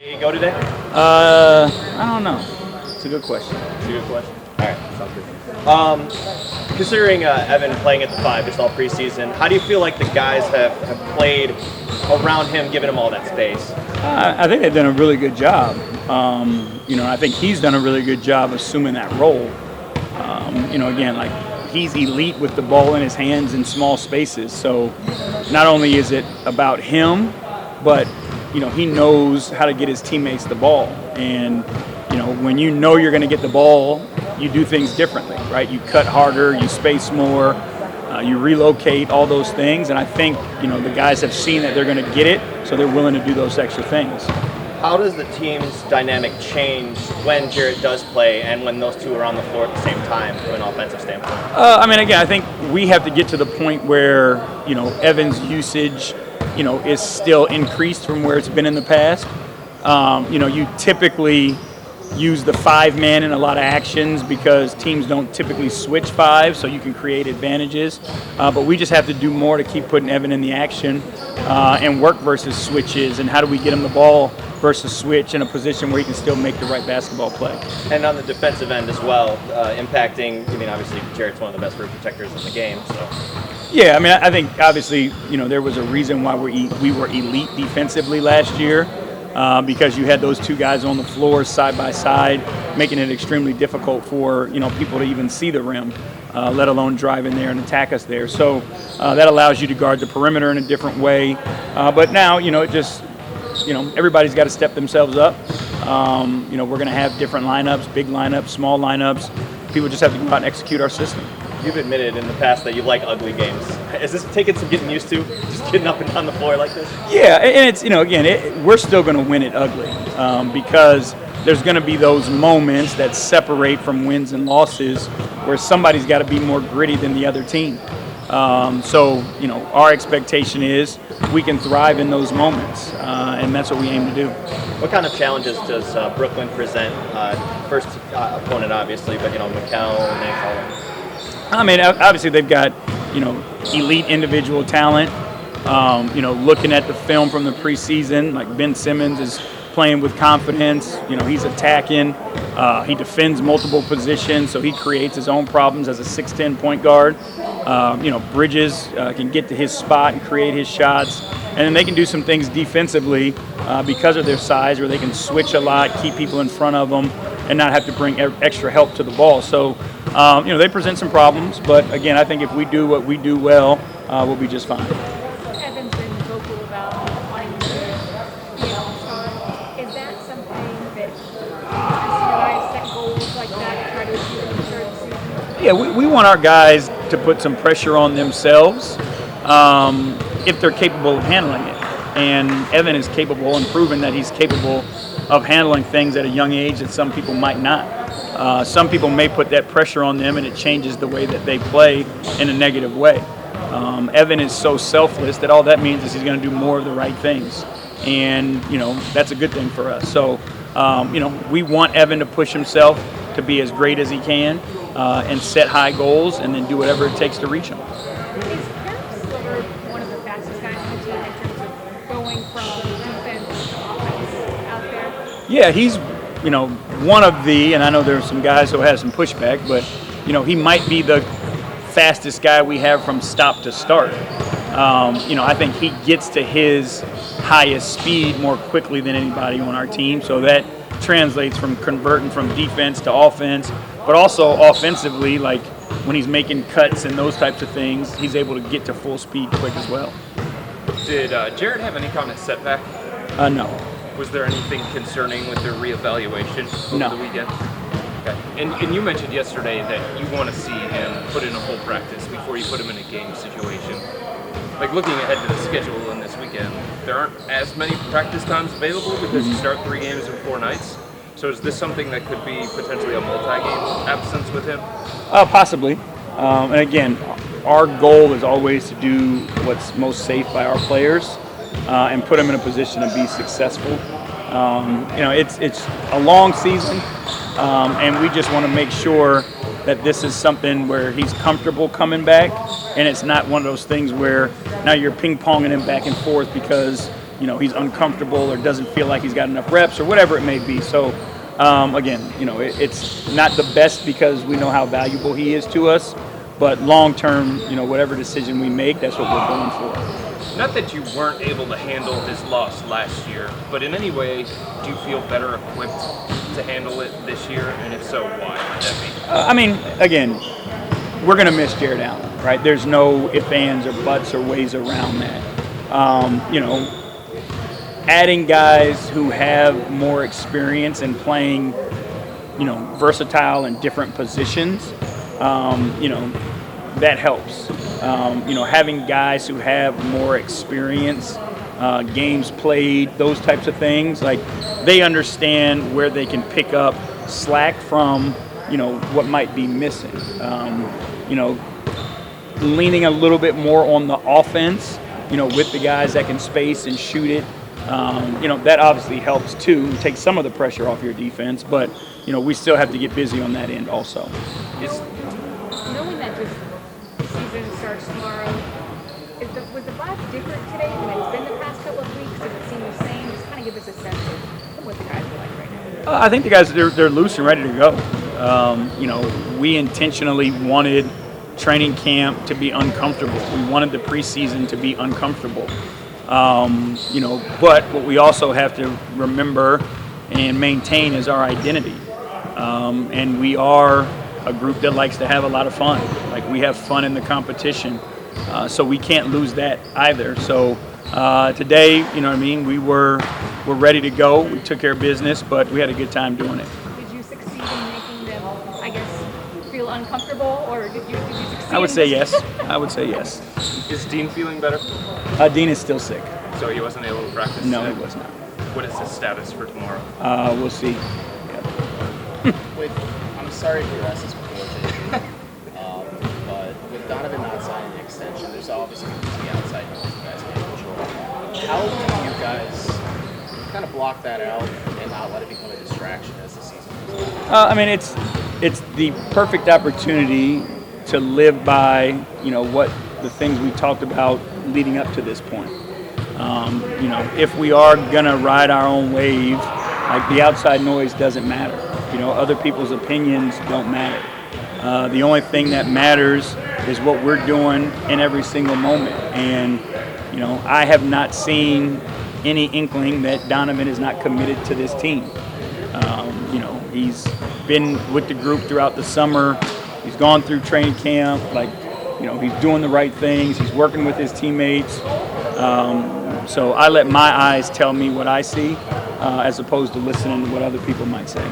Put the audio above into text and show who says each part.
Speaker 1: You go today?
Speaker 2: I don't know. It's a good question.
Speaker 1: It's a good question. All right, sounds good. Considering Evan playing at the 5 just all preseason, how do you feel like the guys have played around him, giving him all that space?
Speaker 2: I think they've done a really good job. I think he's done a really good job assuming that role. Again, like he's elite with the ball in his hands in small spaces. So not only is it about him, but he knows how to get his teammates the ball. And when you're going to get the ball, you do things differently, right? You cut harder, you space more, you relocate, all those things. And I think the guys have seen that they're going to get it, so they're willing to do those extra things.
Speaker 1: How does the team's dynamic change when Jarrett does play and when those two are on the floor at the same time from an offensive standpoint?
Speaker 2: I think we have to get to the point where, Evan's usage, is still increased from where it's been in the past. You typically use the 5-man in a lot of actions because teams don't typically switch 5, so you can create advantages. But we just have to do more to keep putting Evan in the action and work versus switches, and how do we get him the ball versus switch in a position where he can still make the right basketball play.
Speaker 1: And on the defensive end as well, impacting, obviously Jarrett's one of the best rim protectors in the game. So.
Speaker 2: Yeah, I think obviously, there was a reason why we were elite defensively last year. Because you had those two guys on the floor side by side, making it extremely difficult for people to even see the rim, let alone drive in there and attack us there. So that allows you to guard the perimeter in a different way. But now it just everybody's got to step themselves up. We're going to have different lineups, big lineups, small lineups. People just have to go out and execute our system.
Speaker 1: You've admitted in the past that you like ugly games. Is this taking some getting used to, just getting up and down the floor like this?
Speaker 2: Yeah, and it's, we're still going to win it ugly because there's going to be those moments that separate from wins and losses where somebody's got to be more gritty than the other team. Our expectation is we can thrive in those moments, and that's what we aim to do.
Speaker 1: What kind of challenges does Brooklyn present? First opponent, obviously, but, Mikal and Nate.
Speaker 2: Obviously they've got, elite individual talent. Looking at the film from the preseason, like Ben Simmons is playing with confidence. He's attacking. He defends multiple positions, so he creates his own problems as a 6'10" point guard. Bridges can get to his spot and create his shots. And then they can do some things defensively because of their size, where they can switch a lot, keep people in front of them, and not have to bring extra help to the ball. So, they present some problems. But, again, I think if we do what we do well, we'll be just fine.
Speaker 3: Evan's been vocal about wanting to be an all-star. Is that something that you guys set goals like that and try to achieve in the third season?
Speaker 2: Yeah, we want our guys to put some pressure on themselves if they're capable of handling it. And Evan is capable and proven that he's capable of handling things at a young age that some people might not. Some people may put that pressure on them and it changes the way that they play in a negative way. Evan is so selfless that all that means is he's going to do more of the right things. And, that's a good thing for us. So, we want Evan to push himself to be as great as he can and set high goals and then do whatever it takes to reach them.
Speaker 3: Is Sliver one of the fastest guys on the team in terms of going from defense to offense out there?
Speaker 2: Yeah, he's, one of the, and I know there's some guys who have some pushback, but, he might be the fastest guy we have from stop to start. I think he gets to his highest speed more quickly than anybody on our team, so that translates from converting from defense to offense, but also offensively, like when he's making cuts and those types of things, he's able to get to full speed quick as well.
Speaker 4: Did Jarrett have any kind of setback?
Speaker 2: No.
Speaker 4: Was there anything concerning with their reevaluation over the weekend? Okay. And you mentioned yesterday that you want to see him put in a whole practice before you put him in a game situation. Like looking ahead to the schedule in this weekend, there aren't as many practice times available because you start 3 games in 4 nights. So is this something that could be potentially a multi-game absence with him?
Speaker 2: Possibly. And again, our goal is always to do what's most safe by our players and put them in a position to be successful. It's a long season, and we just want to make sure that this is something where he's comfortable coming back, and it's not one of those things where now you're ping-ponging him back and forth because he's uncomfortable or doesn't feel like he's got enough reps or whatever it may be. So again, it's not the best because we know how valuable he is to us, but long term, whatever decision we make, that's what we're going for.
Speaker 4: Not that you weren't able to handle his loss last year, but in any way, do you feel better equipped to handle it this year? And if so, why would that be?
Speaker 2: Again, we're going to miss Jarrett Allen, right? There's no ifs, ands, or buts or ways around that. Adding guys who have more experience in playing, versatile and different positions, that helps. Having guys who have more experience, games played, those types of things, like they understand where they can pick up slack from, what might be missing. Leaning a little bit more on the offense, with the guys that can space and shoot it. That obviously helps too, take some of the pressure off your defense, but, we still have to get busy on that end also.
Speaker 3: Knowing that the season starts tomorrow, was the vibe different today than it's been the past couple of weeks? Does it seem the same? Just kind of give us a sense of what the guys are like right now.
Speaker 2: I think the guys, they're loose and ready to go. We intentionally wanted training camp to be uncomfortable. We wanted the preseason to be uncomfortable. But what we also have to remember and maintain is our identity. And we are a group that likes to have a lot of fun. Like, we have fun in the competition. So we can't lose that either. So today, we're ready to go. We took care of business, but we had a good time doing it.
Speaker 3: Did you succeed in making them, I guess, feel uncomfortable, or did you succeed?
Speaker 2: I would say yes.
Speaker 4: Is Dean feeling better?
Speaker 2: Dean is still sick.
Speaker 4: So he wasn't able to practice
Speaker 2: No,
Speaker 4: today?
Speaker 2: he was not.
Speaker 4: What is his status for tomorrow?
Speaker 2: We'll see.
Speaker 5: I'm sorry to ask this before, JB, but with Donovan not signing an extension, there's obviously going to be outside noise you guys can't control. How do you guys kind of block that out and not let it become a distraction as the season goes on?
Speaker 2: It's the perfect opportunity to live by, what the things we talked about leading up to this point. If we are gonna ride our own wave, like, the outside noise doesn't matter. Other people's opinions don't matter. The only thing that matters is what we're doing in every single moment. And, I have not seen any inkling that Donovan is not committed to this team. He's been with the group throughout the summer. He's gone through training camp. He's doing the right things. He's working with his teammates. So I let my eyes tell me what I see, as opposed to listening to what other people might say.